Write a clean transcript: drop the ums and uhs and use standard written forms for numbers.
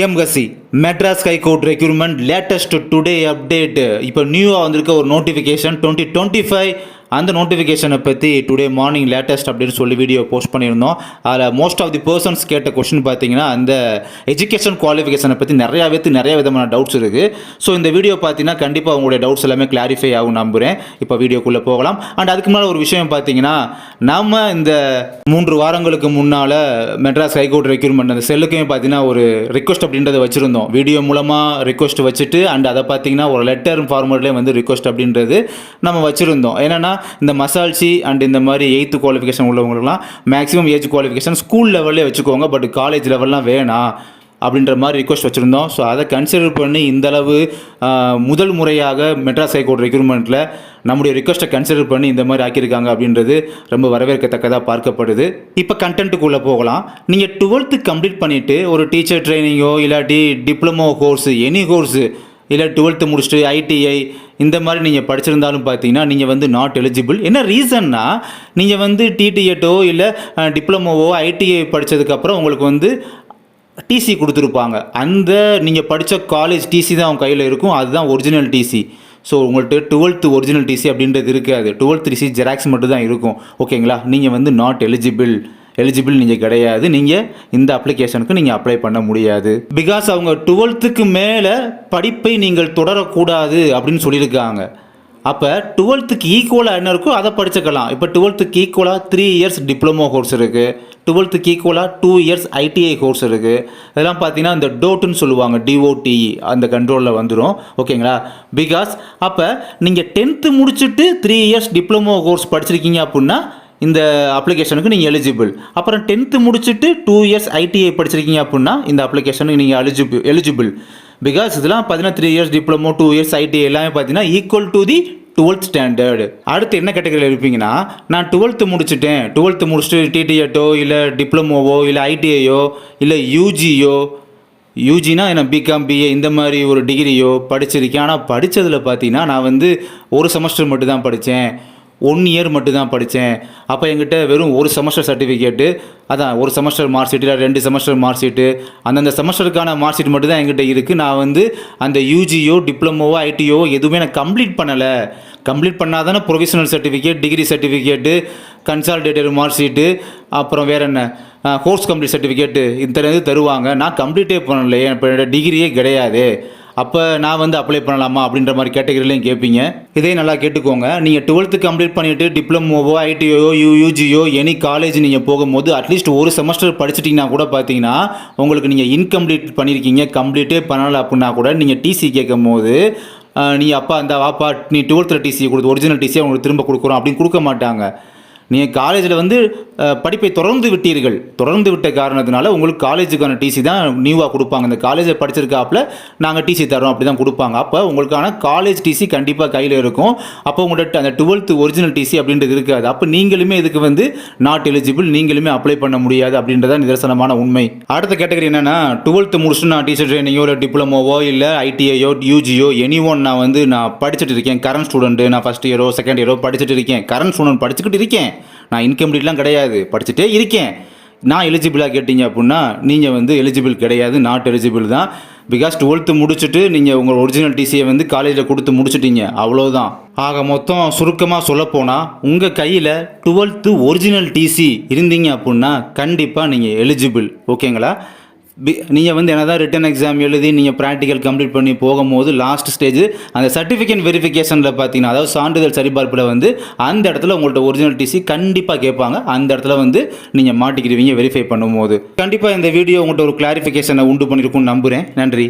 எம்கசி Madras high court requirement latest today update. இப்போ நியூவாக வந்திருக்க ஒரு நோட்டிஃபிகேஷன் 2025. அந்த நோட்டிஃபிகேஷனை பற்றி டுடே மார்னிங் லேட்டஸ்ட் அப்படின்னு சொல்லி வீடியோ போஸ்ட் பண்ணியிருந்தோம். அதில் மோஸ்ட் ஆஃப் தி பர்சன்ஸ் கேட்ட கொஸ்டின் பார்த்தீங்கன்னா அந்த எஜுகேஷன் குவாலிஃபிகேஷனை பற்றி நிறைய விதமான டவுட்ஸ் இருக்குது. ஸோ இந்த வீடியோ பார்த்தீங்கன்னா கண்டிப்பாக உங்களுடைய டவுட்ஸ் எல்லாமே கிளாரிஃபை ஆகும் நம்புகிறேன். இப்போ வீடியோக்குள்ளே போகலாம். அண்ட் அதுக்கு முன்னால் ஒரு விஷயம் பார்த்தீங்கன்னா, நம்ம இந்த 3 வாரங்களுக்கு முன்னால் மெட்ராஸ் ஹைகோர்ட் ரெக்யூர்மெண்ட் அந்த செல்லுக்குமே பார்த்தீங்கன்னா ஒரு ரிக்வஸ்ட் அப்படின்றத வச்சுருந்தோம். வீடியோ மூலமாக ரிக்வஸ்ட் வச்சுட்டு அண்ட் அதை பார்த்தீங்கன்னா ஒரு லெட்டர் ஃபார்மேட்லேயே வந்து ரிக்வஸ்ட் அப்படின்றது நம்ம வச்சுருந்தோம். என்னென்னா இந்த மசால்சி அண்ட் இந்த மாதிரி 8th குவாலிஃபிகேஷன் உள்ளவங்களுக்குலாம் மேக்ஸிமம் ஏஜ் குவாலிஃபிகேஷன் ஸ்கூல் லெவல்லே வச்சுக்கோங்க, பட் காலேஜ் லெவல்லாம் வேணாம் அப்படின்ற மாதிரி ரிக்வஸ்ட் வச்சுருந்தோம். ஸோ அதை கன்சிடர் பண்ணி இந்தளவு முதல் முறையாக மெட்ராஸ் ஹைகோர்ட் ரெக்யூர்மெண்ட்டில் நம்முடைய ரிக்வஸ்ட்டை கன்சிடர் பண்ணி இந்த மாதிரி ஆக்கியிருக்காங்க அப்படின்றது ரொம்ப வரவேற்கத்தக்கதாக பார்க்கப்படுது. இப்போ கண்டென்ட்டுக்குள்ளே போகலாம். நீங்கள் 12th கம்ப்ளீட் பண்ணிவிட்டு ஒரு டீச்சர் ட்ரைனிங்கோ இல்லாட்டி டிப்ளமோ கோர்ஸு எனி கோர்ஸு இல்லை 12th முடிச்சுட்டு ஐடிஐ இந்த மாதிரி நீங்கள் படிச்சிருந்தாலும் பார்த்தீங்கன்னா நீங்கள் வந்து நாட் எலிஜிபிள். என்ன ரீசன்னா, நீங்கள் வந்து டிடிஎட்டோ இல்லை டிப்ளமோவோ ஐடிஐ படித்ததுக்கப்புறம் உங்களுக்கு வந்து டிசி கொடுத்துருப்பாங்க. அந்த நீங்கள் படித்த காலேஜ் டிசி தான் அவங்க கையில் இருக்கும், அதுதான் ஒரிஜினல் டிசி. ஸோ உங்கள்கிட்ட 12th ஒரிஜினல் டிசி அப்படின்றது இருக்காது. 12th டிசி ஜெராக்ஸ் மட்டும் தான் இருக்கும். ஓகேங்களா? நீங்கள் வந்து நாட் எலிஜிபிள் நீங்கள் கிடையாது. நீங்கள் இந்த அப்ளிகேஷனுக்கு நீங்கள் அப்ளை பண்ண முடியாது. பிகாஸ் அவங்க 12th மேலே படிப்பை நீங்கள் தொடரக்கூடாது அப்படின்னு சொல்லியிருக்காங்க. அப்போ 12th ஈக்குவலாக என்ன இருக்கோ அதை படிச்சுக்கலாம். இப்போ 12th ஈக்குவலாக 3 இயர்ஸ் டிப்ளமோ கோர்ஸ் இருக்குது, 12th ஈக்குவலாக 2 இயர்ஸ் ஐடிஐ கோர்ஸ் இருக்குது. இதெல்லாம் பார்த்தீங்கன்னா இந்த டோட்டுன்னு சொல்லுவாங்க, டிஓடிஇ அந்த கண்ட்ரோலில் வந்துடும். ஓகேங்களா? பிகாஸ் அப்போ நீங்கள் 10th முடிச்சுட்டு 3 இயர்ஸ் டிப்ளமோ கோர்ஸ் படிச்சிருக்கீங்க அப்படின்னா இந்த அப்ளிகேஷனுக்கு நீங்கள் எலிஜிபிள். அப்புறம் 10th முடிச்சுட்டு 2 இயர்ஸ் ஐடிஐ படிச்சிருக்கீங்க அப்படின்னா இந்த அப்ளிகேஷனுக்கு நீங்கள் எலிஜிபிள். பிகாஸ் இதெல்லாம் பார்த்தீங்கன்னா 3 இயர்ஸ் டிப்ளமோ 2 இயர்ஸ் ஐடிஐ எல்லாமே பார்த்தீங்கன்னா equal to the 12th standard. அடுத்து என்ன கேட்டகரியில் இருப்பீங்கன்னா, நான் 12th முடிச்சுட்டேன், 12th முடிச்சுட்டு டிடிஎட்டோ இல்லை டிப்ளமோவோ இல்லை ஐடிஐயோ இல்லை யூஜினா என்ன பிகாம் பிஏ இந்த மாதிரி ஒரு டிகிரியோ படிச்சிருக்கேன். ஆனால் படித்ததில் பார்த்தீங்கன்னா நான் வந்து ஒரு செமஸ்டர் மட்டும் தான் படித்தேன், 1 இயர் மட்டும் தான் படித்தேன். அப்போ என்கிட்ட வெறும் ஒரு செமஸ்டர் சர்டிஃபிகேட்டு, அதான் ஒரு செமஸ்டர் மார்க் ஷீட் இல்லை 2 செமஸ்டர் மார்க் ஷீட்டு, அந்தந்த செமஸ்டருக்கான மார்க் ஷீட் மட்டும் தான் என்கிட்ட இருக்குது. நான் வந்து அந்த யூஜியோ டிப்ளமோவோ ஐடிஓ எதுவுமே நான் கம்ப்ளீட் பண்ணலை. கம்ப்ளீட் பண்ணால் தானே provisional certificate, degree certificate, consolidated mark sheet, அப்புறம் வேறு என்ன கோர்ஸ் கம்ப்ளீட் சர்டிஃபிகேட்டு இந்த இது தருவாங்க. நான் கம்ப்ளீட்டே பண்ணலையே, இப்போ டிகிரியே கிடையாது. அப்போ நான் வந்து அப்ளை பண்ணலாமா அப்படின்ற மாதிரி கேட்டகரிலையும் கேட்பீங்க. இதே நல்லா கேட்டுக்கோங்க. நீங்கள் 12th கம்ப்ளீட் பண்ணிவிட்டு டிப்ளமோவோ ஐடிஓ யூஜியோ எனி காலேஜ் நீங்கள் போகும்போது அட்லீஸ்ட் ஒரு செமஸ்டர் படிச்சிட்டிங்கன்னா கூட பார்த்தீங்கன்னா உங்களுக்கு நீங்கள் இன்கம்ப்ளீட் பண்ணியிருக்கீங்க, கம்ப்ளீட்டே பண்ணலை அப்படின்னா கூட நீங்கள் டிசி கேட்கும் போது நீ அப்பா அந்த வாப்பா நீ 12th டிசியை கொடுத்து ஒரிஜினல் டிசியை உங்களுக்கு திரும்ப கொடுக்குறோம் அப்படின்னு கொடுக்க மாட்டாங்க. நீங்கள் காலேஜில் வந்து படிப்பை தொடர்ந்து விட்ட காரணத்தினால உங்களுக்கு காலேஜுக்கான டிசி தான் நியூவாக கொடுப்பாங்க. இந்த காலேஜில் படிச்சிருக்காப்புல நாங்கள் டிசி தரோம் அப்படி தான் கொடுப்பாங்க. அப்போ உங்களுக்கான காலேஜ் டிசி கண்டிப்பாக கையில் இருக்கும். அப்போ உங்கள்கிட்ட அந்த 12th ஒரிஜினல் டிசி அப்படின்றது இருக்காது. அப்போ நீங்களுமே இதுக்கு வந்து நாட் எலிஜிபிள், நீங்களுமே அப்ளை பண்ண முடியாது அப்படின்றத நிதர்சனமான உண்மை. அடுத்த கேட்டகரி என்னென்னா, 12th முடிச்சுட்டு நான் டீச்சர் ட்ரைனிங்கோ இல்லை டிப்ளமோவோ இல்லை ஐடிஐயோ யூஜியோ எனி ஒன் நான் படிச்சுட்டு இருக்கேன், கரண்ட் ஸ்டூடெண்ட்டு, நான் ஃபஸ்ட் இயரோ செகண்ட் இயரோ படிச்சுட்டு இருக்கேன், கரண்ட் ஸ்டூடெண்ட் படிச்சுக்கிட்டு இருக்கேன், நான் இன்கம்ப்ளீட்லாம் கிடையாது, படிச்சுட்டே இருக்கேன், நான் எலிஜிபிளாக கேட்டிங்க அப்படின்னா நீங்கள் வந்து எலிஜிபிள் கிடையாது, நாட் எலிஜிபிள் தான். பிகாஸ் 12th முடிச்சுட்டு நீங்கள் உங்கள் ஒரிஜினல் டிசியை வந்து காலேஜில் கொடுத்து முடிச்சுட்டீங்க, அவ்வளோதான். ஆக மொத்தம் சுருக்கமாக சொல்லப்போனால் உங்கள் கையில் 12th ஒரிஜினல் டிசி இருந்தீங்க அப்படின்னா கண்டிப்பாக நீங்கள் எலிஜிபிள். ஓகேங்களா? நீங்கள் வந்து என்ன தான் ரிட்டன் எக்ஸாம் எழுதி நீங்கள் ப்ராக்டிக்கல் கம்ப்ளீட் பண்ணி போகும்போது லாஸ்ட் ஸ்டேஜ் அந்த சர்டிஃபிகேட் வெரிஃபிகேஷனில் பார்த்தீங்கன்னா, அதாவது சான்றிதழ் சரிபார்ப்பில் வந்து அந்த இடத்துல உங்கள்கிட்ட ஒரிஜினல் டிசி கண்டிப்பாக கேட்பாங்க. அந்த இடத்துல வந்து நீங்கள் மாட்டிக்கிடுவீங்க வெரிஃபை பண்ணும்போது. கண்டிப்பாக இந்த வீடியோ உங்கள்கிட்ட ஒரு கிளாரிஃபிகேஷனை உண்டு பண்ணியிருக்கும்னு நம்புகிறேன். நன்றி.